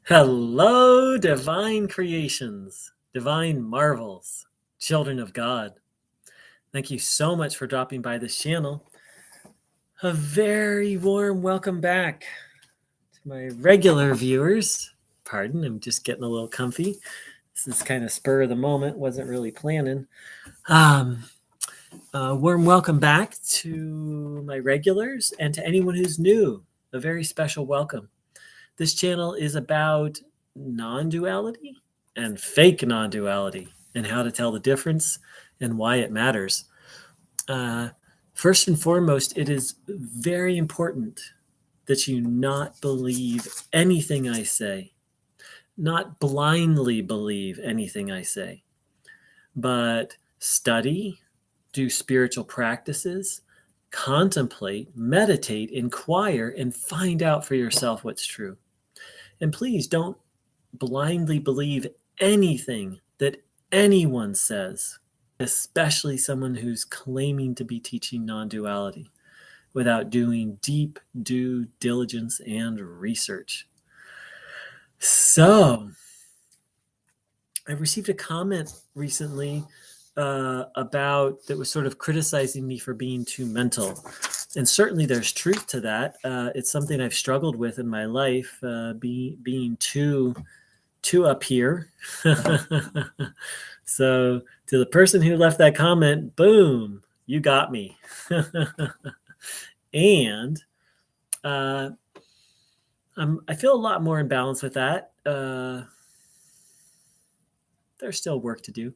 Hello, divine creations, divine marvels, children of God. Thank you so much for dropping by this channel. A very warm welcome back to my regular viewers. Pardon, I'm just getting a little comfy. This is kind of spur of the moment, wasn't really planning. Warm welcome back to my regulars and to anyone who's new. A very special welcome. This channel is about non-duality and fake non-duality and how to tell the difference and why it matters. First and foremost, it is very important that you not believe anything I say, not blindly believe anything I say, but study, do spiritual practices, contemplate, meditate, inquire, and find out for yourself what's true. And please don't blindly believe anything that anyone says, especially someone who's claiming to be teaching non-duality, without doing deep due diligence and research. So, I received a comment recently about that was sort of criticizing me for being too mental. And certainly there's truth to that. It's something I've struggled with in my life, being too up here. So to the person who left that comment, boom, you got me. And I feel a lot more in balance with that. There's still work to do,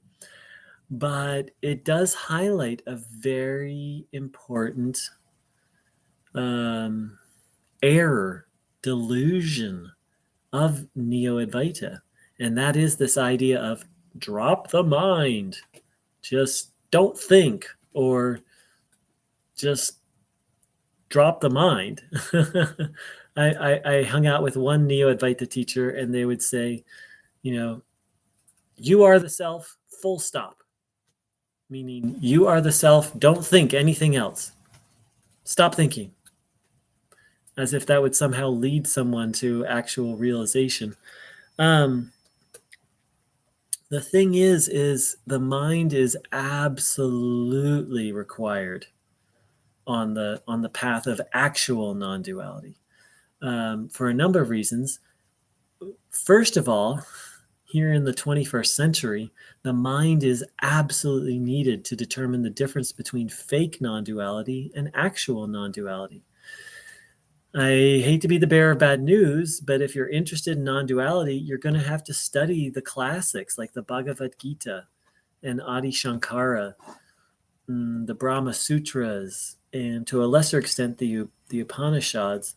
but it does highlight a very important error, delusion of Neo-Advaita. And that is this idea of drop the mind. Just don't think, or just drop the mind. I hung out with one Neo-Advaita teacher, and they would say, you are the self, full stop. Meaning you are the self, don't think anything else. Stop thinking. As if that would somehow lead someone to actual realization. The thing is the mind is absolutely required on the path of actual non-duality, for a number of reasons. First of all, here in the 21st century, the mind is absolutely needed to determine the difference between fake non-duality and actual non-duality. I hate to be the bearer of bad news, but if you're interested in non-duality, you're going to have to study the classics like the Bhagavad Gita and Adi Shankara, the Brahma Sutras, and to a lesser extent the Upanishads,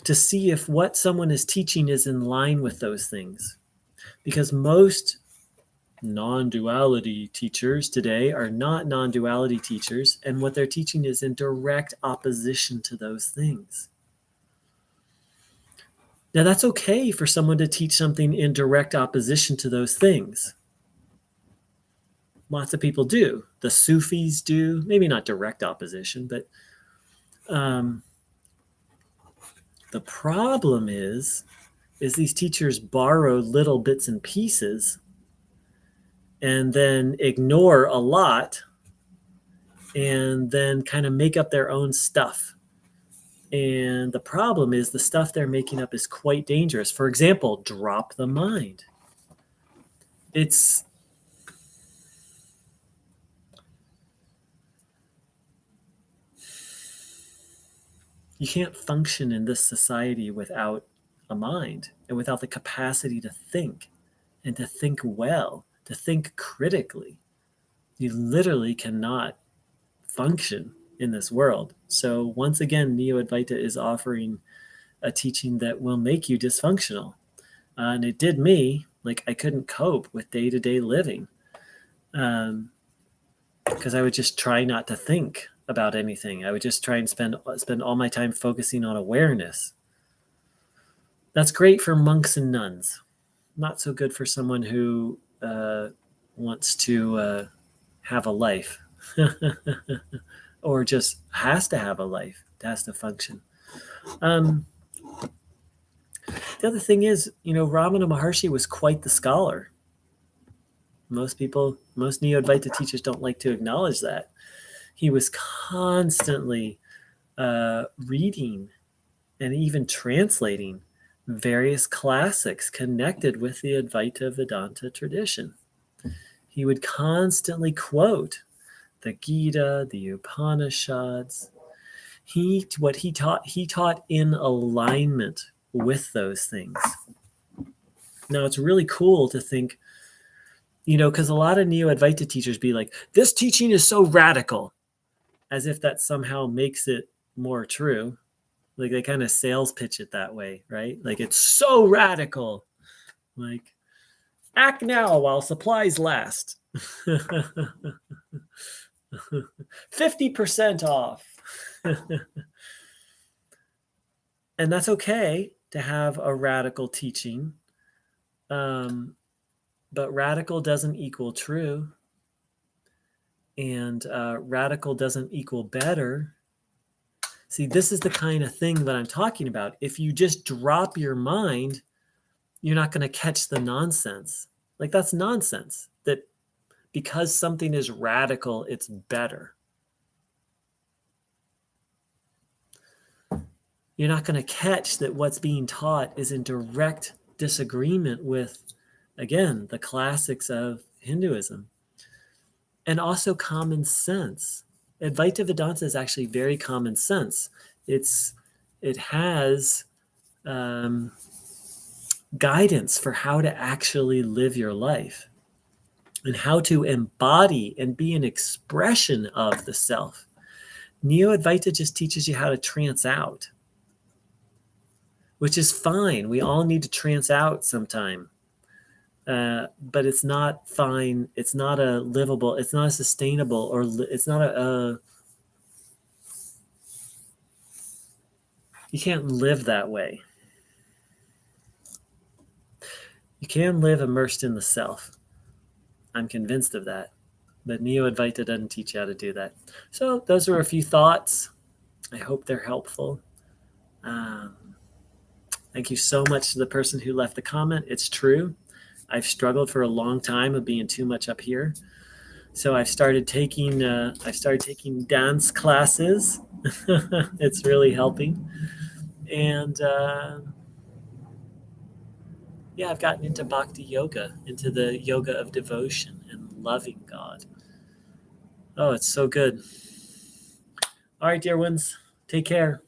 to see if what someone is teaching is in line with those things. Because most non-duality teachers today are not non-duality teachers, and what they're teaching is in direct opposition to those things. Now, that's okay for someone to teach something in direct opposition to those things. Lots of people do. The Sufis do, maybe not direct opposition, but the problem is these teachers borrow little bits and pieces and then ignore a lot and then kind of make up their own stuff. And the problem is the stuff they're making up is quite dangerous. For example, drop the mind. You can't function in this society without a mind and without the capacity to think, and to think well, to think critically. You literally cannot function in this world. So once again, Neo-Advaita is offering a teaching that will make you dysfunctional. And it did me. Like, I couldn't cope with day-to-day living because I would just try not to think about anything. I would just try and spend all my time focusing on awareness. That's great for monks and nuns. Not so good for someone who wants to have a life or just has to have a life, has to function. The other thing is, Ramana Maharshi was quite the scholar. Most Neo-Advaita teachers don't like to acknowledge that. He was constantly reading and even translating various classics connected with the Advaita Vedanta tradition. He would constantly quote the Gita, the Upanishads. He taught in alignment with those things. Now, it's really cool to think, because a lot of Neo-Advaita teachers be like, this teaching is so radical, as if that somehow makes it more true. Like they kind of sales pitch it that way, right? Like it's so radical. Like, act now while supplies last. 50% off. And that's okay to have a radical teaching. But radical doesn't equal true. And radical doesn't equal better. See, this is the kind of thing that I'm talking about. If you just drop your mind, you're not going to catch the nonsense. Like, that's nonsense. That because something is radical, it's better. You're not going to catch that what's being taught is in direct disagreement with, again, the classics of Hinduism. And also common sense. Advaita Vedanta is actually very common sense. It has guidance for how to actually live your life and how to embody and be an expression of the self. Neo-Advaita just teaches you how to trance out, which is fine. We all need to trance out sometime. But it's not fine. It's not a livable, it's not a sustainable, or it's not you can't live that way. You can live immersed in the self. I'm convinced of that. But Neo-Advaita doesn't teach you how to do that. So those were a few thoughts. I hope they're helpful. Thank you so much to the person who left the comment. It's true. I've struggled for a long time of being too much up here. So I've started taking dance classes. It's really helping. And I've gotten into bhakti yoga, into the yoga of devotion and loving God. Oh, it's so good. All right, dear ones, take care.